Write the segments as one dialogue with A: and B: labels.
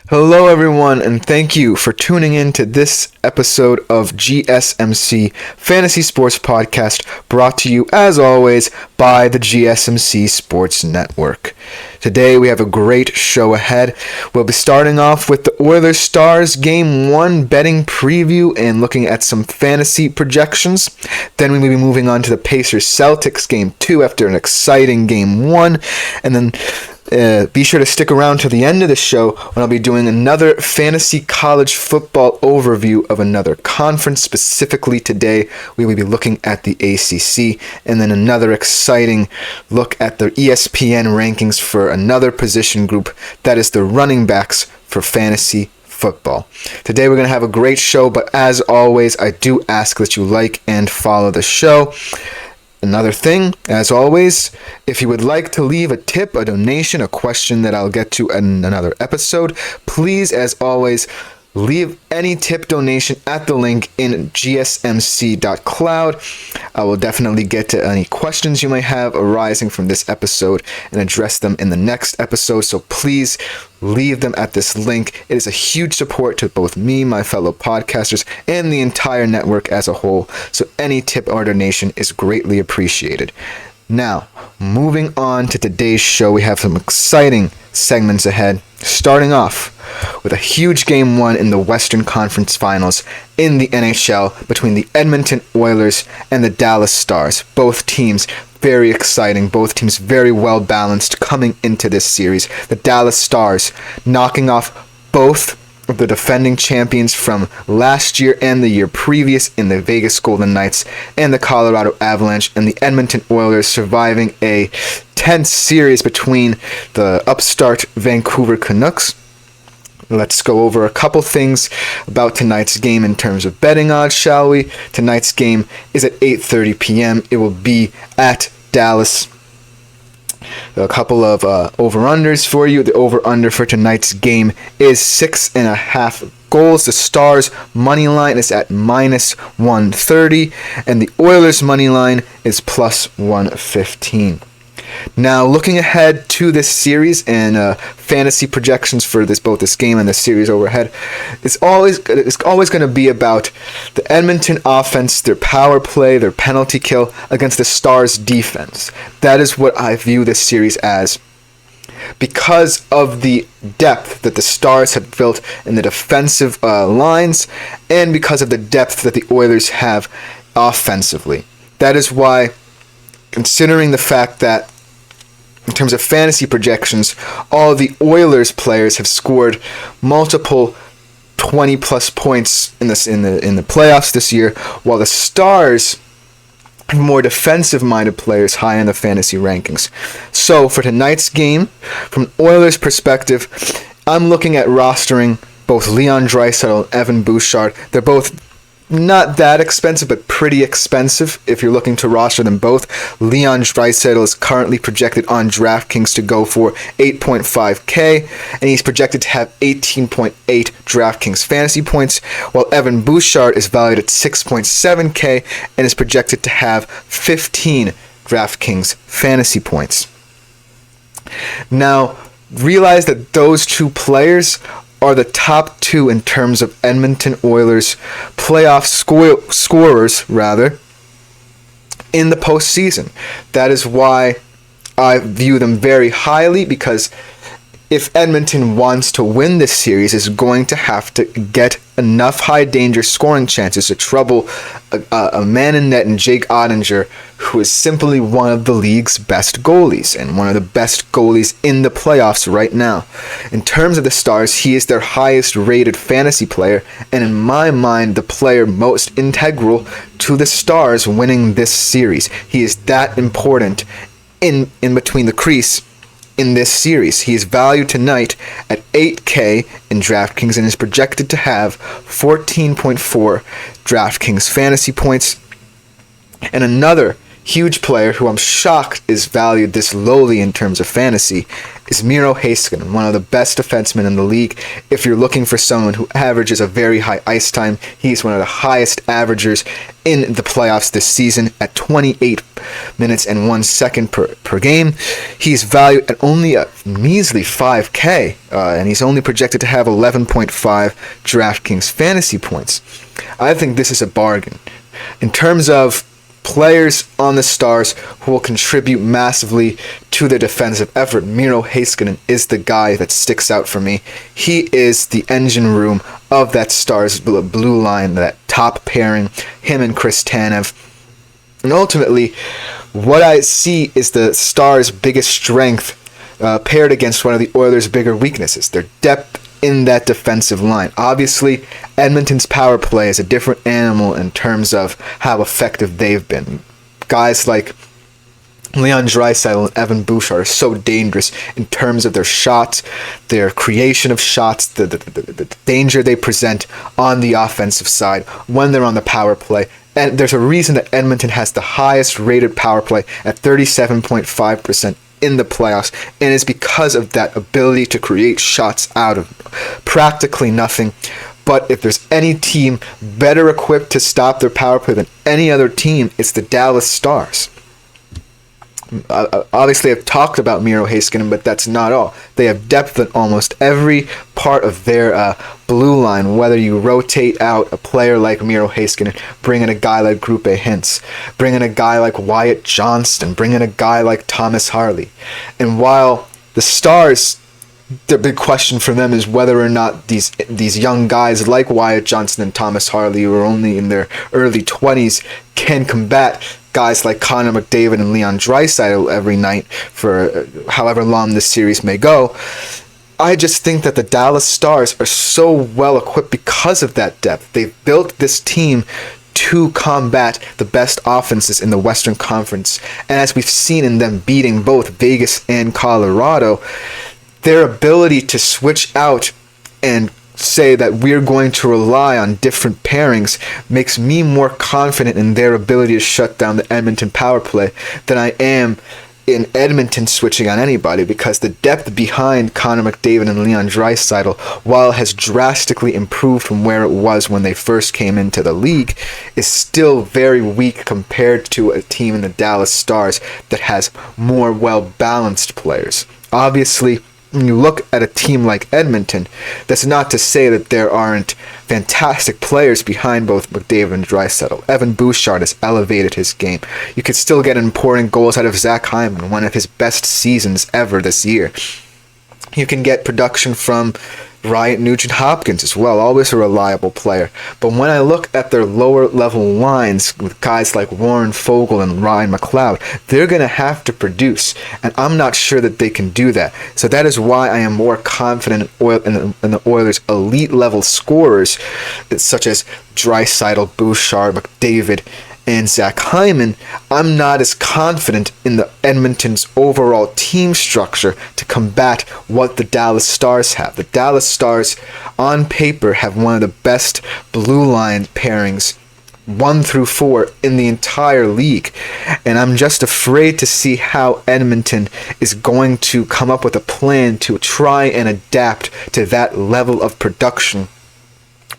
A: Hello, everyone, and thank you for tuning in to this episode of GSMC Fantasy Sports Podcast, brought to you, as always, by the GSMC Sports Network. Today, we have a great show ahead. We'll be starting off with the Oilers Stars Game 1 betting preview and looking at some fantasy projections. Then we will be moving on to the Pacers Celtics Game 2 after an exciting Game 1, and then be sure to stick around to the end of the show when I'll be doing another fantasy college football overview of another conference. Specifically today, we will be looking at the ACC, and then another exciting look at the ESPN rankings for another position group, that is the running backs for fantasy football. Today we're going to have a great show, but as always, I do ask that you like and follow the show. Another thing, as always, if you would like to leave a tip, a donation, a question that I'll get to in another episode, please, as always, leave any tip donation at the link in gsmc.cloud. I will definitely get to any questions you may have arising from this episode and address them in the next episode, so please leave them at this link. It is a huge support to both me, my fellow podcasters, and the entire network as a whole, so any tip or donation is greatly appreciated. Now, moving on to today's show, we have some exciting segments ahead, starting off with a huge Game 1 in the Western Conference Finals in the NHL between the Edmonton Oilers and the Dallas Stars. Both teams very exciting, both teams very well balanced coming into this series. The Dallas Stars knocking off both of the defending champions from last year and the year previous in the Vegas Golden Knights and the Colorado Avalanche, and the Edmonton Oilers surviving a tense series between the upstart Vancouver Canucks. Let's go over a couple things about tonight's game in terms of betting odds, shall we? Tonight's game is at 8:30 p.m. It will be at Dallas. A couple of over-unders for you. The over-under for tonight's game is 6.5 goals. The Stars' money line is at minus 130, and the Oilers' money line is plus 115. Now, looking ahead to this series and fantasy projections for both this game and the series overhead, it's always going to be about the Edmonton offense, their power play, their penalty kill against the Stars' defense. That is what I view this series as, because of the depth that the Stars have built in the defensive lines, and because of the depth that the Oilers have offensively. That is why, considering the fact that in terms of fantasy projections, all the Oilers players have scored multiple 20-plus points in the playoffs this year, while the Stars have more defensive-minded players high in the fantasy rankings. So for tonight's game, from an Oilers perspective, I'm looking at rostering both Leon Draisaitl and Evan Bouchard. They're both not that expensive, but pretty expensive if you're looking to roster them both. Leon Draisaitl is currently projected on DraftKings to go for $8.5K, and he's projected to have 18.8 DraftKings fantasy points, while Evan Bouchard is valued at $6.7K and is projected to have 15 DraftKings fantasy points. Now, realize that those two players are the top two in terms of Edmonton Oilers playoff scorers in the postseason. That is why I view them very highly, because if Edmonton wants to win this series, is going to have to get enough high-danger scoring chances to trouble a man in net in Jake Ottinger, who is simply one of the league's best goalies and one of the best goalies in the playoffs right now. In terms of the Stars, he is their highest-rated fantasy player, and in my mind, the player most integral to the Stars winning this series. He is that important in between the crease in this series. He is valued tonight at $8K in DraftKings and is projected to have 14.4 DraftKings fantasy points. And another huge player who I'm shocked is valued this lowly in terms of fantasy is Miro Heiskanen, one of the best defensemen in the league. If you're looking for someone who averages a very high ice time, he's one of the highest averagers in the playoffs this season at 28 minutes and 1 second per game. He's valued at only a measly $5K, and he's only projected to have 11.5 DraftKings fantasy points. I think this is a bargain. In terms of players on the Stars who will contribute massively to the defensive effort, Miro Heiskanen is the guy that sticks out for me. He is the engine room of that Stars blue line, that top pairing, him and Chris Tanev. And ultimately, what I see is the Stars' biggest strength paired against one of the Oilers' bigger weaknesses, their depth in that defensive line. Obviously, Edmonton's power play is a different animal in terms of how effective they've been. Guys like Leon Draisaitl and Evan Bouchard are so dangerous in terms of their shots, their creation of shots, the danger they present on the offensive side when they're on the power play. And there's a reason that Edmonton has the highest rated power play at 37.5% in the playoffs, and it's because of that ability to create shots out of practically nothing. But if there's any team better equipped to stop their power play than any other team, it's the Dallas Stars. Obviously, I've talked about Miro Heiskanen, but that's not all. They have depth in almost every part of their blue line, whether you rotate out a player like Miro Heiskanen, bring in a guy like Grupe Hintz, bring in a guy like Wyatt Johnston, bring in a guy like Thomas Harley. And while the Stars, the big question for them is whether or not these young guys like Wyatt Johnston and Thomas Harley, who are only in their early 20s, can combat guys like Connor McDavid and Leon Draisaitl every night for however long this series may go. I just think that the Dallas Stars are so well equipped because of that depth. They've built this team to combat the best offenses in the Western Conference. And as we've seen in them beating both Vegas and Colorado, their ability to switch out and say that we're going to rely on different pairings makes me more confident in their ability to shut down the Edmonton power play than I am in Edmonton switching on anybody, because the depth behind Connor McDavid and Leon Draisaitl, while it has drastically improved from where it was when they first came into the league, is still very weak compared to a team in the Dallas Stars that has more well-balanced players. Obviously, when you look at a team like Edmonton, that's not to say that there aren't fantastic players behind both McDavid and Draisaitl. Evan Bouchard has elevated his game. You could still get important goals out of Zach Hyman, one of his best seasons ever this year. You can get production from Ryan Nugent-Hopkins as well, always a reliable player. But when I look at their lower level lines with guys like Warren Fogle and Ryan McLeod, they're going to have to produce, and I'm not sure that they can do that. So that is why I am more confident in the Oilers' elite level scorers, such as Draisaitl, Bouchard, McDavid, and Zach Hyman. I'm not as confident in the Edmonton's overall team structure to combat what the Dallas Stars have. The Dallas Stars, on paper, have one of the best blue line pairings 1 through 4 in the entire league, and I'm just afraid to see how Edmonton is going to come up with a plan to try and adapt to that level of production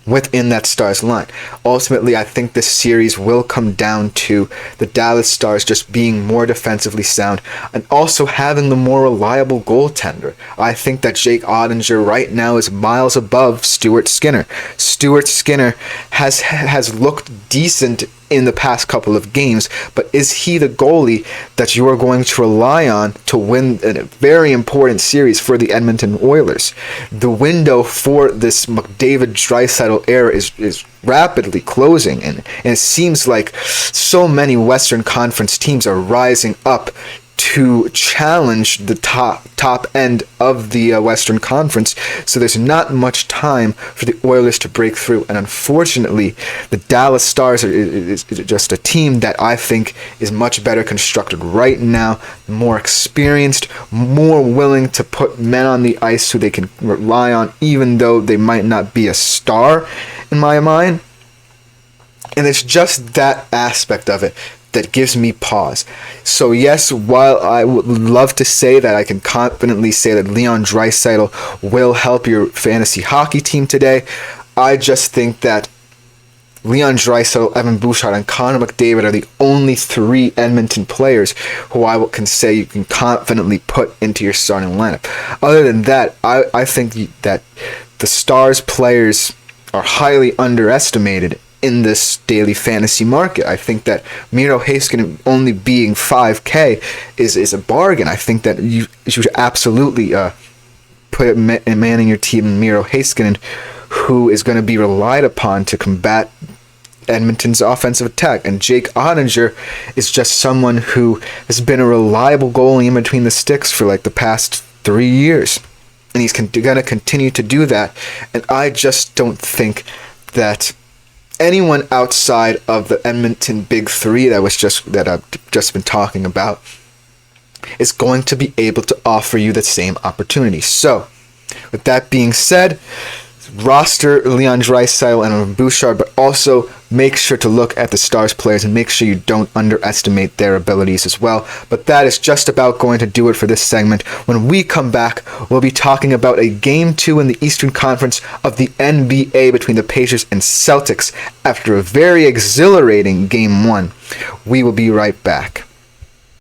A: within that Stars line. Ultimately, I think this series will come down to the Dallas Stars just being more defensively sound and also having the more reliable goaltender. I think that Jake Ottinger right now is miles above Stuart Skinner. Stuart Skinner has looked decent in the past couple of games, but is he the goalie that you are going to rely on to win a very important series for the Edmonton Oilers? The window for this McDavid-Draisaitl era is rapidly closing, and it seems like so many Western Conference teams are rising up to challenge the top end of the Western Conference, so there's not much time for the Oilers to break through. And unfortunately, the Dallas Stars is just a team that I think is much better constructed right now, more experienced, more willing to put men on the ice who they can rely on, even though they might not be a star in my mind. And it's just that aspect of it that gives me pause. So yes, while I would love to say that I can confidently say that Leon Draisaitl will help your fantasy hockey team today, I just think that Leon Draisaitl, Evan Bouchard, and Connor McDavid are the only 3 Edmonton players who I can say you can confidently put into your starting lineup. Other than that, I think that the Stars players are highly underestimated in this daily fantasy market. I think that Miro Heiskanen only being $5K is a bargain. I think that you should absolutely put manning your team in Miro Heiskanen, who is going to be relied upon to combat Edmonton's offensive attack. And Jake Ottinger is just someone who has been a reliable goalie in between the sticks for like the past 3 years. And he's going to continue to do that. And I just don't think that anyone outside of the Edmonton Big Three that I've just been talking about is going to be able to offer you the same opportunity. So, with that being said, roster Leon Draisaitl and Evan Bouchard, but also make sure to look at the Stars players and make sure you don't underestimate their abilities as well. But that is just about going to do it for this segment. When we come back, we'll be talking about a Game 2 in the Eastern Conference of the NBA between the Pacers and Celtics after a very exhilarating Game 1. We will be right back.